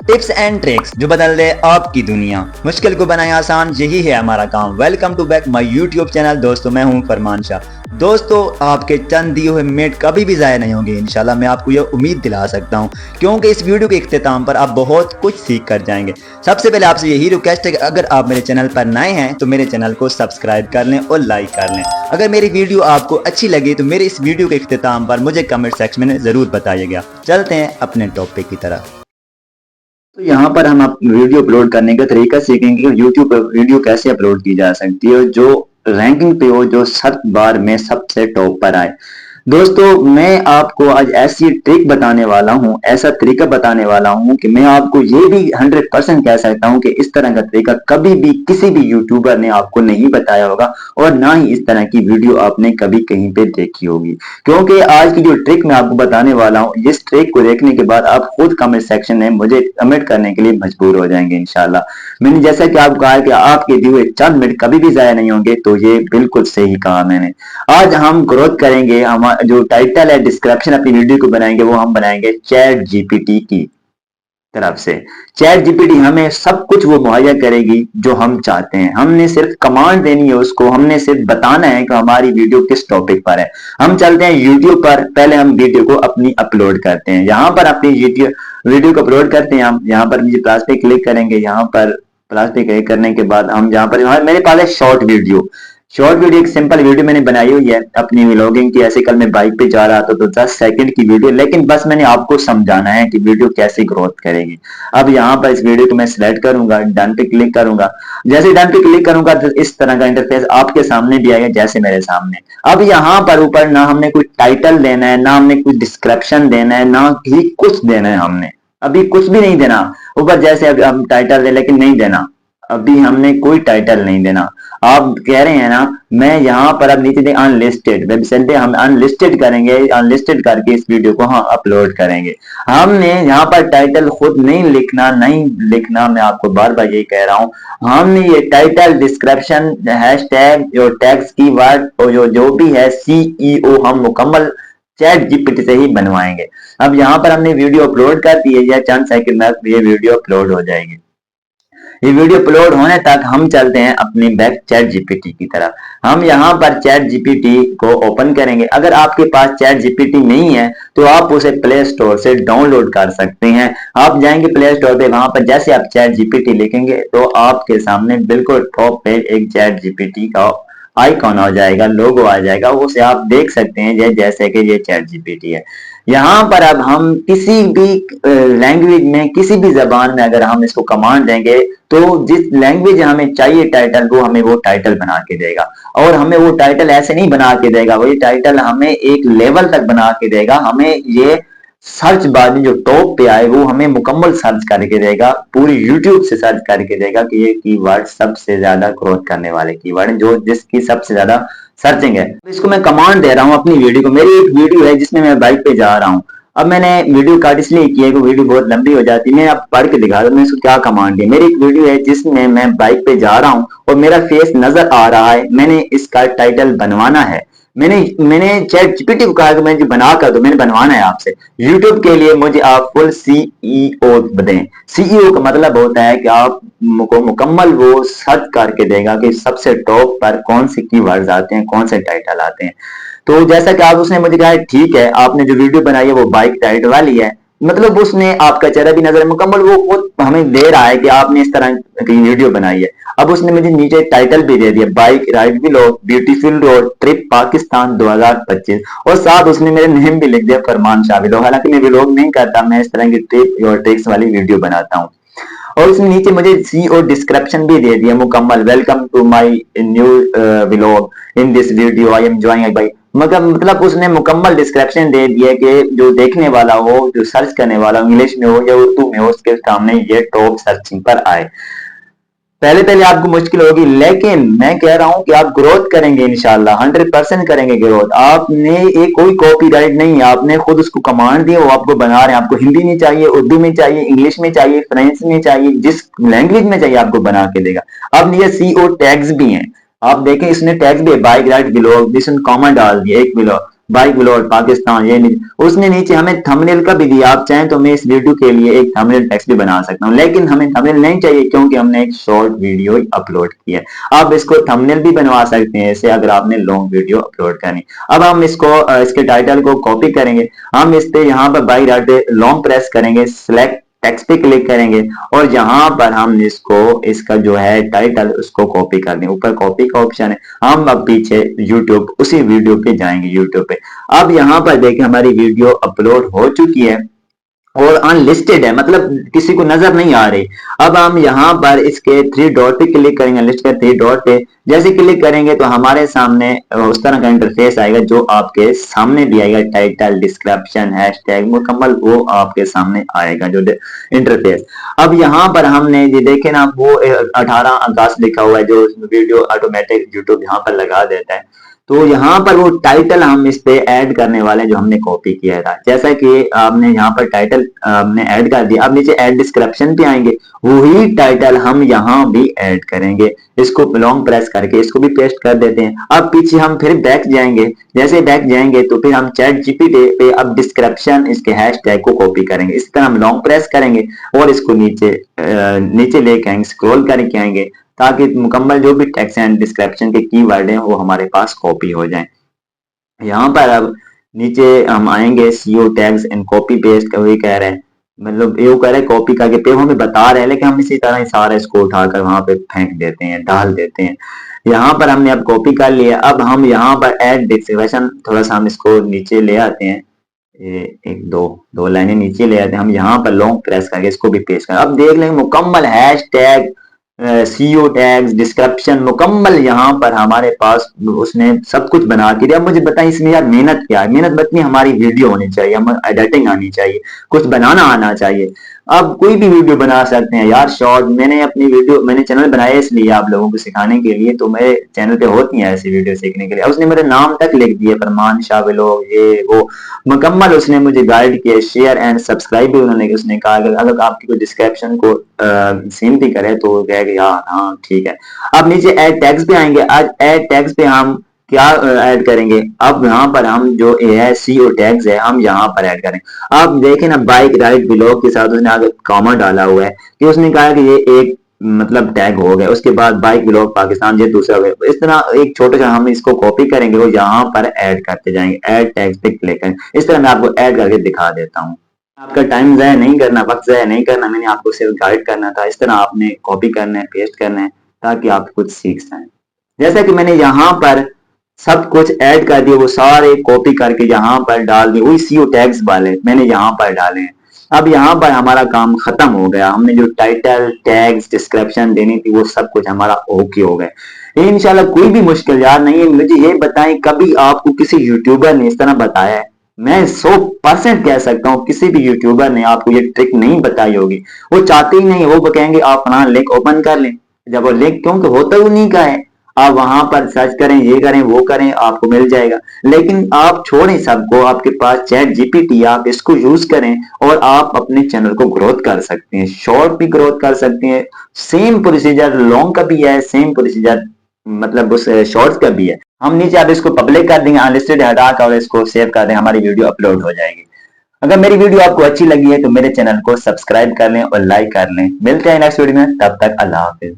Tips and tricks जो बदल दे आपकी दुनिया, मुश्किल को बनाए आसान, यही है हमारा काम। Welcome to back my YouTube channel. दोस्तों मैं हूं फरमान शाह। दोस्तों आपके चंद दिए हुए मिनट कभी भी ज़ाया नहीं होंगे, इंशाल्लाह मैं आपको यह उम्मीद दिला सकता हूं, क्योंकि इस वीडियो के इख्तिताम पर आप बहुत कुछ सीख कर जाएंगे। सबसे पहले आपसे यही रिक्वेस्ट है कि अगर आप मेरे चैनल पर नए हैं तो मेरे चैनल को सब्सक्राइब कर लें और लाइक कर लें। अगर मेरी वीडियो आपको अच्छी लगी तो मेरे इस वीडियो के इख्तिताम पर मुझे कमेंट सेक्शन में ज़रूर बताइएगा। चलते हैं अपने टॉपिक की तरफ। तो यहाँ पर हम वीडियो अपलोड करने का तरीका सीखेंगे कि यूट्यूब पर वीडियो कैसे अपलोड की जा सकती है जो रैंकिंग पे हो, जो सर्च बार में सबसे टॉप पर आए। दोस्तों मैं आपको आज ऐसी ट्रिक बताने वाला हूं, ऐसा तरीका बताने वाला हूं कि मैं आपको ये भी 100% कह सकता हूं कि इस तरह का तरीका कभी भी किसी भी यूट्यूबर ने आपको नहीं बताया होगा और ना ही इस तरह की वीडियो आपने कभी कहीं पे देखी होगी। क्योंकि आज की जो ट्रिक मैं आपको बताने वाला हूं, इस ट्रिक को देखने के बाद आप खुद कमेंट सेक्शन में मुझे कमेंट करने के लिए मजबूर हो जाएंगे इंशाल्लाह। मैंने जैसा कि आपको कहा कि आपके दिए हुए चंद मिनट कभी भी जाया नहीं होंगे, तो ये बिल्कुल सही कहा मैंने। आज हम ग्रोथ करेंगे, हम जो टाइटल है, डिस्क्रिप्शन अपनी वीडियो को बनाएंगे वो हम बनाएंगे चैट जीपीटी की तरफ से। चैट जीपीटी हमें सब कुछ वो मुहैया करेगी जो हम चाहते हैं। हमने सिर्फ कमांड देनी है उसको, हमने सिर्फ बताना है कि हमारी वीडियो किस टॉपिक पर है। हम चलते हैं यूट्यूब पर, पहले हम वीडियो को अपनी अपलोड करते हैं। यहाँ पर अपनी वीडियो को अपलोड करते हैं। हम यहाँ पर नीचे प्लस पे क्लिक करेंगे। यहाँ पर प्लस पे क्लिक करने के बाद हम यहाँ पर, मेरे पास है शॉर्ट वीडियो। शॉर्ट वीडियो एक सिंपल वीडियो मैंने बनाई हुई है अपनी व्लॉगिंग की। ऐसे कल मैं बाइक पे जा रहा था तो 10 सेकंड की वीडियो, लेकिन बस मैंने आपको समझाना है कि वीडियो कैसे ग्रोथ करेगी। अब यहाँ पर इस वीडियो को मैं सिलेक्ट करूंगा, डन पे क्लिक करूंगा। जैसे डन पे क्लिक करूंगा तो इस तरह का इंटरफेस आपके सामने भी आएगा जैसे मेरे सामने। अब यहाँ पर ऊपर ना हमने कोई टाइटल देना है, ना हमने कुछ डिस्क्रिप्शन देना है, ना ही कुछ देना है। हमने अभी कुछ भी नहीं देना। ऊपर जैसे अब हम टाइटल दे, लेकिन नहीं देना, अभी हमने कोई टाइटल नहीं देना। आप कह रहे हैं ना, मैं यहाँ पर अब नीचे अनलिस्टेड वेबसाइट पे हम अनलिस्टेड करेंगे। अनलिस्टेड करके इस वीडियो को हम अपलोड करेंगे। हमने यहाँ पर टाइटल खुद नहीं लिखना, नहीं लिखना, मैं आपको बार बार यही कह रहा हूँ। हमने ये टाइटल, डिस्क्रिप्शन, हैशटैग और टैग्स कीवर्ड और जो भी है सीईओ हम मुकम्मल चैट जीपीटी से ही बनवाएंगे। अब यहाँ पर हमने वीडियो अपलोड कर दी है, या चंद सेकंड में ये वीडियो अपलोड हो जाएगी। ये वीडियो अपलोड होने तक हम चलते हैं अपनी बैक चैट जीपीटी की तरफ। हम यहाँ पर चैट जीपीटी को ओपन करेंगे। अगर आपके पास चैट जीपीटी नहीं है तो आप उसे प्ले स्टोर से डाउनलोड कर सकते हैं। आप जाएंगे प्ले स्टोर पे, वहां पर जैसे आप चैट जीपीटी लिखेंगे तो आपके सामने बिल्कुल टॉप पे एक चैट जीपीटी का आइकॉन आ जाएगा, लोगो आ जाएगा, उसे आप देख सकते हैं जैसे कि ये चैट जीपीटी है। यहाँ पर अब हम किसी भी लैंग्वेज में, किसी भी जबान में अगर हम इसको कमांड देंगे तो जिस लैंग्वेज हमें चाहिए टाइटल, वो हमें वो टाइटल बना के देगा। और हमें वो टाइटल ऐसे नहीं बना के देगा, वही टाइटल हमें एक लेवल तक बना के देगा। हमें ये सर्च बार में जो टॉप पे आए वो हमें मुकम्मल सर्च करके देगा, पूरी यूट्यूब से सर्च करके देगा कि ये कीवर्ड सबसे ज्यादा ग्रोथ करने वाले कीवर्ड जो जिसकी सबसे ज्यादा सर्चिंग है। इसको मैं कमांड दे रहा हूँ अपनी वीडियो को। मेरी एक वीडियो है जिसमें मैं बाइक पे जा रहा हूँ। अब मैंने वीडियो काट इसलिए की है कि वीडियो बहुत लंबी हो जाती है। मैं अब पढ़ के दिखा दूं मैं इसको क्या कमांड है। मेरी एक वीडियो है जिसमें मैं बाइक पे जा रहा हूँ और मेरा फेस नजर आ रहा है। मैंने इसका टाइटल बनवाना है। मैंने मैंने चैट जीपीटी को कहा कि मैं जो बना कर दो, मैंने बनवाना है आपसे। यूट्यूब के लिए मुझे आप फुल सीईओ दें। सीईओ का मतलब होता है कि आप को मुकम्मल वो सर्च करके देगा कि सबसे टॉप पर कौन से कीवर्ड्स आते हैं, कौन से टाइटल आते हैं। तो जैसा कि आप, उसने मुझे कहा ठीक है, आपने जो वीडियो बनाई है वो बाइक राइड वाली है, मतलब उसने आपका चेहरा भी नजर मुकम्मल वो खुद हमें दे रहा है कि आपने इस तरह की वीडियो बनाई है। अब उसने मुझे नीचे टाइटल भी दे दिया, bike ride vlog beautiful road trip Pakistan 2025, और साथ उसने मेरे नेम भी लिख दिया फरमान शाह व्लॉग। हालांकि मैं व्लॉग नहीं करता, मैं इस तरह की ट्रिप और ट्रिक्स वाली वीडियो बनाता हूँ। और उसने नीचे मुझे सी और डिस्क्रिप्शन भी दे दिया मुकम्मल, welcome to my new vlog, in this video I am enjoying बाई। मगर मतलब उसने मुकम्मल डिस्क्रिप्शन दे दिया कि जो देखने वाला हो, जो सर्च करने वाला इंग्लिश में हो या उर्दू में हो, उसके सामने ये टॉप सर्चिंग पर आए। पहले पहले आपको मुश्किल होगी, लेकिन मैं कह रहा हूं कि आप ग्रोथ करेंगे इंशाल्लाह, 100% करेंगे ग्रोथ। आपने एक कोई कॉपीराइट नहीं है, आपने खुद उसको कमांड दिया, वो आपको बना रहे हैं। आपको हिंदी में चाहिए, उर्दू में चाहिए, इंग्लिश में चाहिए, फ्रेंच में चाहिए, जिस लैंग्वेज में चाहिए आपको बना के देगा। अब ये सीओ टैग्स भी हैं, आप देखें इसने टैग्स भी बाइक राइड व्लॉग, इसने कॉमा डाल दिया एक व्लॉग, बाइक व्लॉग पाकिस्तान, ये उसने नीचे हमें थंबनेल का भी दिया। आप चाहें तो मैं इस वीडियो के लिए एक थंबनेल टेक्स्ट भी बना सकता हूँ, लेकिन हमें थंबनेल नहीं चाहिए क्योंकि हमने एक शॉर्ट वीडियो अपलोड की है। आप इसको थंबनेल भी बनवा सकते हैं ऐसे, अगर आपने लॉन्ग वीडियो अपलोड करनी। अब हम इसको इसके टाइटल को कॉपी करेंगे। हम इस पे यहाँ पर बाई लॉन्ग प्रेस करेंगे, सिलेक्ट टेक्स्ट पे क्लिक करेंगे और यहाँ पर हम इसको इसका जो है टाइटल उसको कॉपी कर दें। ऊपर कॉपी का ऑप्शन है। हम अब पीछे यूट्यूब उसी वीडियो पे जाएंगे, यूट्यूब पे। अब यहाँ पर देखिए हमारी वीडियो अपलोड हो चुकी है और अनलिस्टेड है, मतलब किसी को नजर नहीं आ रही। अब हम यहाँ पर इसके थ्री डॉट पे क्लिक करेंगे, लिस्ट के थ्री डॉट पे जैसे क्लिक करेंगे तो हमारे सामने उस तरह का इंटरफेस आएगा जो आपके सामने भी आएगा। टाइटल, डिस्क्रिप्शन, हैशटैग मुकम्मल वो आपके सामने आएगा जो इंटरफेस। अब यहाँ पर हमने ये देखे ना, वो 18 अगस्त लिखा हुआ है जो वीडियो ऑटोमेटिक यूट्यूब यहाँ पर लगा देता है। तो यहाँ पर वो टाइटल हम इस पे ऐड करने वाले जो हमने कॉपी किया था। जैसा कि आपने यहाँ पर टाइटल हमने ऐड कर दिया। अब नीचे ऐड डिस्क्रिप्शन पे आएंगे, वही टाइटल हम यहाँ भी ऐड करेंगे। इसको लॉन्ग प्रेस करके इसको भी पेस्ट कर देते हैं। अब पीछे हम फिर बैक जाएंगे। जैसे बैक जाएंगे तो फिर हम चैट जीपीटी पे अब डिस्क्रिप्शन इसके हैशटैग को कॉपी करेंगे। इस तरह हम लॉन्ग प्रेस करेंगे और इसको नीचे लेके आएंगे, स्क्रॉल करके आएंगे ताकि मुकम्मल जो भी टेक्स्ट एंड डिस्क्रिप्शन के कीवर्ड हैं वो हमारे पास कॉपी हो जाएं। यहाँ पर अब नीचे हम आएंगे, CO tags and copy paste का वही कह रहे हैं, मतलब ये कह रहे हैं कॉपी करके पे हमें बता रहे हैं, लेकिन हम इसी तरह ही सारा इसको उठाकर वहां पे फेंक देते हैं, डाल देते हैं। यहाँ पर हमने अब कॉपी कर लिया। अब हम यहाँ पर ऐड डिस्क्रिप्शन थोड़ा सा हम इसको नीचे ले आते हैं, एक दो लाइनें नीचे ले आते हैं। हम यहाँ पर लॉन्ग प्रेस करके इसको भी पेस्ट करें। अब देख लेंगे मुकम्मल hash tag, CO tags, description मुकम्मल यहाँ पर हमारे पास उसने सब कुछ बना के दिया। अब मुझे बताएं इसमें यार मेहनत क्या है? मेहनत बतनी हमारी वीडियो होनी चाहिए, हमें एडिटिंग आनी चाहिए, कुछ बनाना आना चाहिए। अब कोई भी वीडियो बना सकते हैं यार शॉर्ट। मैंने चैनल बनाया इसलिए आप लोगों को सिखाने के लिए, तो मेरे चैनल पे होती है ऐसी वीडियो सीखने के लिए। उसने मेरे नाम तक लिख दिए, फरमान शाह व्लॉग, ये वो मुकम्मल उसने मुझे गाइड किया। शेयर एंड सब्सक्राइब भी उसने कहा अगर आपकी कोई डिस्क्रिप्शन को सेम भी करे तो कहेगा यार हाँ ठीक है। अब नीचे ऐड टैग्स पे आएंगे। आज ऐड टैग्स पे हम क्या ऐड करेंगे? अब यहाँ पर हम जो है सीओ टैग्स है हम यहाँ पर ऐड करें। अब देखें ना, बाइक राइड ब्लॉग के साथ उसने आगे कॉमा डाला हुआ है कि उसने कहा कि ये एक मतलब टैग हो गया। उसके बाद बाइक ब्लॉग पाकिस्तान ये दूसरा हो गया। इस तरह एक छोटा सा हम इसको कॉपी करेंगे और यहाँ पर ऐड करते जाएंगे। ऐड टैग्स पे क्लिक करें। इस तरह मैं आपको ऐड करके दिखा देता हूँ। आपका टाइम ज़ाया नहीं करना, वक्त ज़ाया नहीं करना, मैंने आपको सिर्फ गाइड करना था। इस तरह आपने कॉपी करना है, पेस्ट करना है ताकि आप कुछ सीख सकें। जैसा कि मैंने यहाँ पर सब कुछ ऐड कर दिया, वो सारे कॉपी करके यहाँ पर डाल दिए। वही सीओ टैग्स वाले मैंने यहाँ पर डाले हैं। अब यहाँ पर हमारा काम खत्म हो गया। हमने जो टाइटल, टैग्स, डिस्क्रिप्शन देनी थी वो सब कुछ हमारा ओके हो गया। इंशाल्लाह कोई भी मुश्किल यार नहीं है। मुझे ये बताएं कभी आपको किसी यूट्यूबर ने इस तरह बताया है? मैं 100% कह सकता हूँ किसी भी यूट्यूबर ने आपको ये ट्रिक नहीं बताई होगी। वो चाहते ही नहीं, वो कहेंगे आप अपना लिंक ओपन कर लें। जब वो लिंक क्योंकि होता ही नहीं का है, आप वहां पर सर्च करें, ये करें वो करें, आपको मिल जाएगा। लेकिन आप छोड़ें सबको, आपके पास चैट जीपीटी, आप इसको यूज करें और आप अपने चैनल को ग्रोथ कर सकते हैं। शॉर्ट भी ग्रोथ कर सकते हैं। सेम प्रोसीजर लॉन्ग का भी है, सेम प्रोसीजर मतलब उस शॉर्ट्स का भी है। हम नीचे अब इसको पब्लिक कर देंगे, अनलिस्टेड हटा कर इसको सेव कर दें, हमारी वीडियो अपलोड हो जाएगी। अगर मेरी वीडियो आपको अच्छी लगी है तो मेरे चैनल को सब्सक्राइब कर लें और लाइक कर लें। मिलते हैं नेक्स्ट वीडियो में, तब तक अल्लाह हाफिज।